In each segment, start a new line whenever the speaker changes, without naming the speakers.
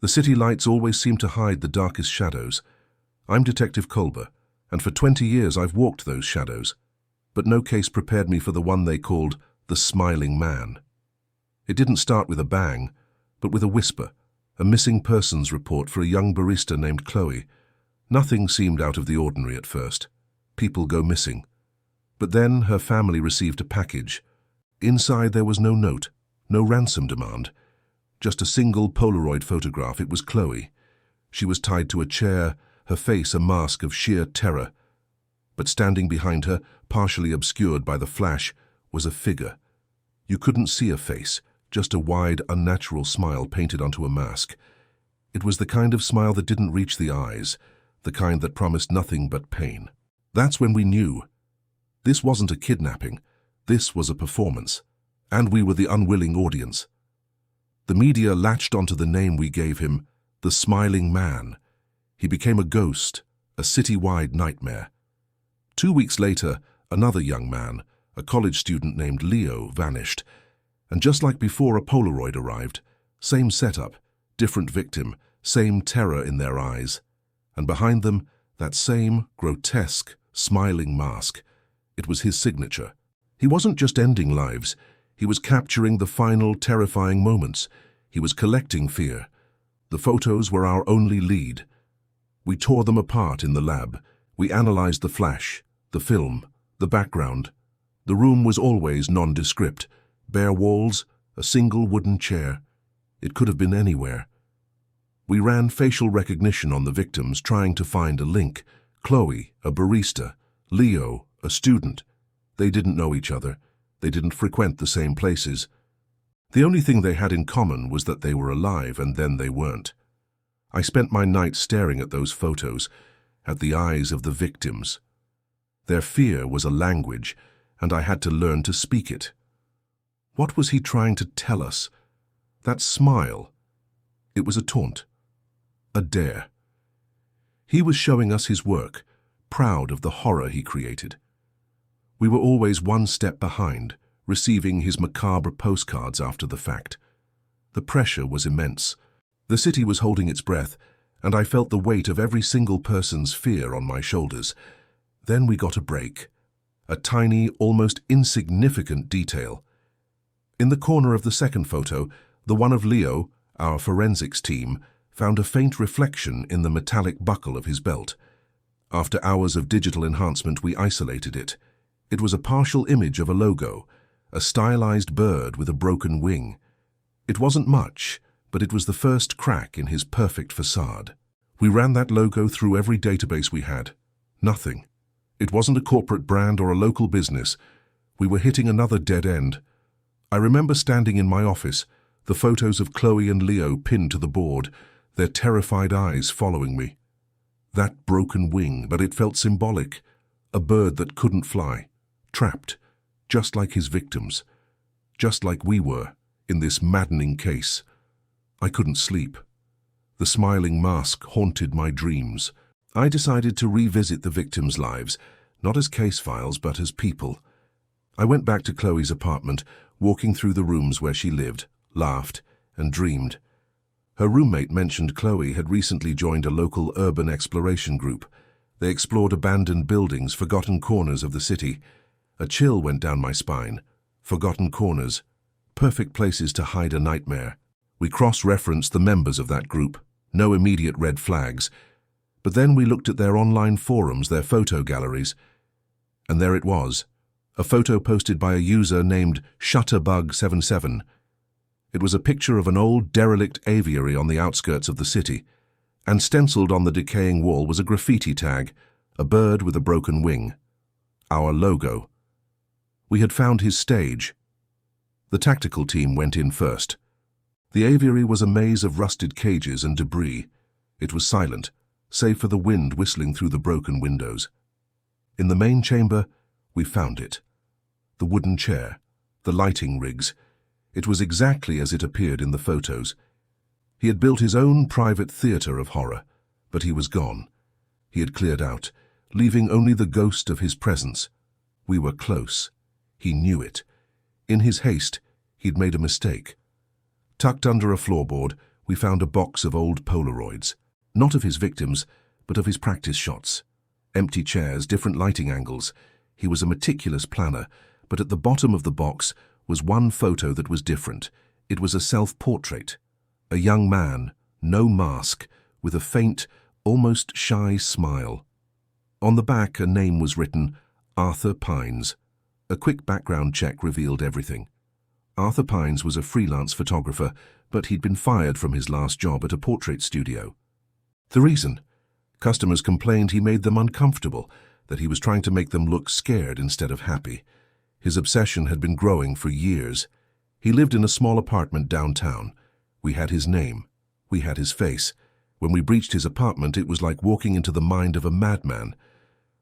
The city lights always seem to hide the darkest shadows. I'm Detective Colber, and for 20 years I've walked those shadows. But no case prepared me for the one they called the Smiling Man. It didn't start with a bang, but with a whisper, a missing persons report for a young barista named Chloe. Nothing seemed out of the ordinary at first. People go missing. But then her family received a package. Inside there was no note, no ransom demand. Just a single Polaroid photograph. It was Chloe. She was tied to a chair, her face a mask of sheer terror. But standing behind her, partially obscured by the flash, was a figure. You couldn't see a face, just a wide, unnatural smile painted onto a mask. It was the kind of smile that didn't reach the eyes, the kind that promised nothing but pain. That's when we knew. This wasn't a kidnapping. This was a performance. And we were the unwilling audience. The media latched onto the name we gave him, the Smiling Man. He became a ghost, a city-wide nightmare. 2 weeks later, another young man, a college student named Leo, vanished. And just like before, a Polaroid arrived. Same setup, different victim, same terror in their eyes. And behind them, that same grotesque, smiling mask. It was his signature. He wasn't just ending lives. He was capturing the final, terrifying moments. He was collecting fear. The photos were our only lead. We tore them apart in the lab. We analyzed the flash, the film, the background. The room was always nondescript. Bare walls, a single wooden chair. It could have been anywhere. We ran facial recognition on the victims, trying to find a link. Chloe, a barista. Leo, a student. They didn't know each other. They didn't frequent the same places. The only thing they had in common was that they were alive, and then they weren't. I spent my nights staring at those photos, at the eyes of the victims. Their fear was a language, and I had to learn to speak it. What was he trying to tell us? That smile. It was a taunt. A dare. He was showing us his work, proud of the horror he created. We were always one step behind, receiving his macabre postcards after the fact. The pressure was immense. The city was holding its breath, and I felt the weight of every single person's fear on my shoulders. Then we got a break. A tiny, almost insignificant detail. In the corner of the second photo, the one of Leo, our forensics team, found a faint reflection in the metallic buckle of his belt. After hours of digital enhancement, we isolated it. It was a partial image of a logo, a stylized bird with a broken wing. It wasn't much, but it was the first crack in his perfect facade. We ran that logo through every database we had. Nothing. It wasn't a corporate brand or a local business. We were hitting another dead end. I remember standing in my office, the photos of Chloe and Leo pinned to the board, their terrified eyes following me. That broken wing, but it felt symbolic. A bird that couldn't fly. Trapped, just like his victims, just like we were, in this maddening case. I couldn't sleep. The smiling mask haunted my dreams. I decided to revisit the victims' lives, not as case files, but as people. I went back to Chloe's apartment, walking through the rooms where she lived, laughed, and dreamed. Her roommate mentioned Chloe had recently joined a local urban exploration group. They explored abandoned buildings, forgotten corners of the city. A chill went down my spine. Forgotten corners. Perfect places to hide a nightmare. We cross-referenced the members of that group. No immediate red flags. But then we looked at their online forums, their photo galleries. And there it was. A photo posted by a user named Shutterbug77. It was a picture of an old, derelict aviary on the outskirts of the city. And stenciled on the decaying wall was a graffiti tag, a bird with a broken wing. Our logo. We had found his stage. The tactical team went in first. The aviary was a maze of rusted cages and debris. It was silent, save for the wind whistling through the broken windows. In the main chamber, we found it. The wooden chair, the lighting rigs. It was exactly as it appeared in the photos. He had built his own private theater of horror, but he was gone. He had cleared out, leaving only the ghost of his presence. We were close. He knew it. In his haste, he'd made a mistake. Tucked under a floorboard, we found a box of old Polaroids, not of his victims, but of his practice shots. Empty chairs, different lighting angles. He was a meticulous planner, but at the bottom of the box was one photo that was different. It was a self-portrait. A young man, no mask, with a faint, almost shy smile. On the back, a name was written, Arthur Pines. A quick background check revealed everything. Arthur Pines was a freelance photographer, but he'd been fired from his last job at a portrait studio. The reason? Customers complained he made them uncomfortable, that he was trying to make them look scared instead of happy. His obsession had been growing for years. He lived in a small apartment downtown. We had his name. We had his face. When we breached his apartment, it was like walking into the mind of a madman.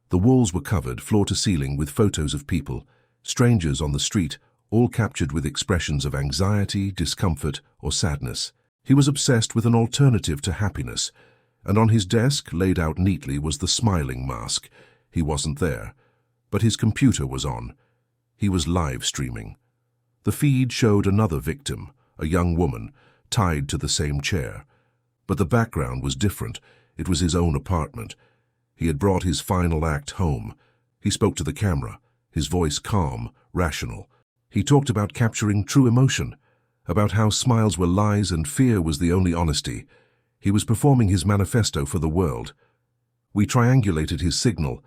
The walls were covered, floor to ceiling, with photos of people, strangers on the street, all captured with expressions of anxiety, discomfort, or sadness. He was obsessed with an alternative to happiness, and on his desk, laid out neatly, was the smiling mask. He wasn't there, but his computer was on. He was live streaming. The feed showed another victim, a young woman, tied to the same chair. But the background was different. It was his own apartment. He had brought his final act home. He spoke to the camera, his voice calm, rational. He talked about capturing true emotion, about how smiles were lies and fear was the only honesty. He was performing his manifesto for the world. We triangulated his signal.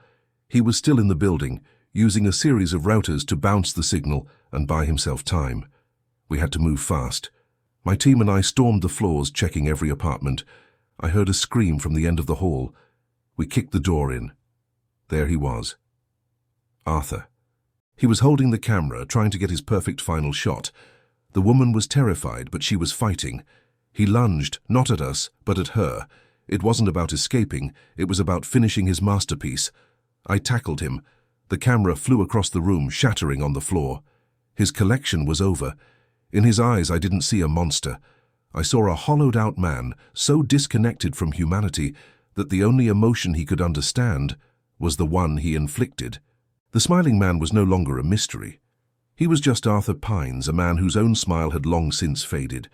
He was still in the building, using a series of routers to bounce the signal and buy himself time. We had to move fast. My team and I stormed the floors, checking every apartment. I heard a scream from the end of the hall. We kicked the door in. There he was. Arthur. He was holding the camera, trying to get his perfect final shot. The woman was terrified, but she was fighting. He lunged, not at us, but at her. It wasn't about escaping, it was about finishing his masterpiece. I tackled him. The camera flew across the room, shattering on the floor. His collection was over. In his eyes, I didn't see a monster. I saw a hollowed-out man, so disconnected from humanity that the only emotion he could understand was the one he inflicted. The smiling man was no longer a mystery. He was just Arthur Pines, a man whose own smile had long since faded.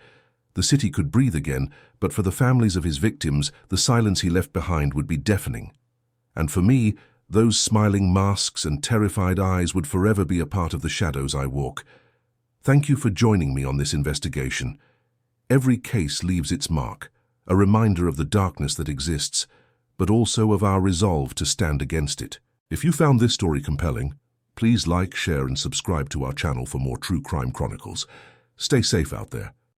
The city could breathe again, but for the families of his victims, the silence he left behind would be deafening. And for me, those smiling masks and terrified eyes would forever be a part of the shadows I walk. Thank you for joining me on this investigation. Every case leaves its mark, a reminder of the darkness that exists, but also of our resolve to stand against it. If you found this story compelling, please like, share, and subscribe to our channel for more true crime chronicles. Stay safe out there.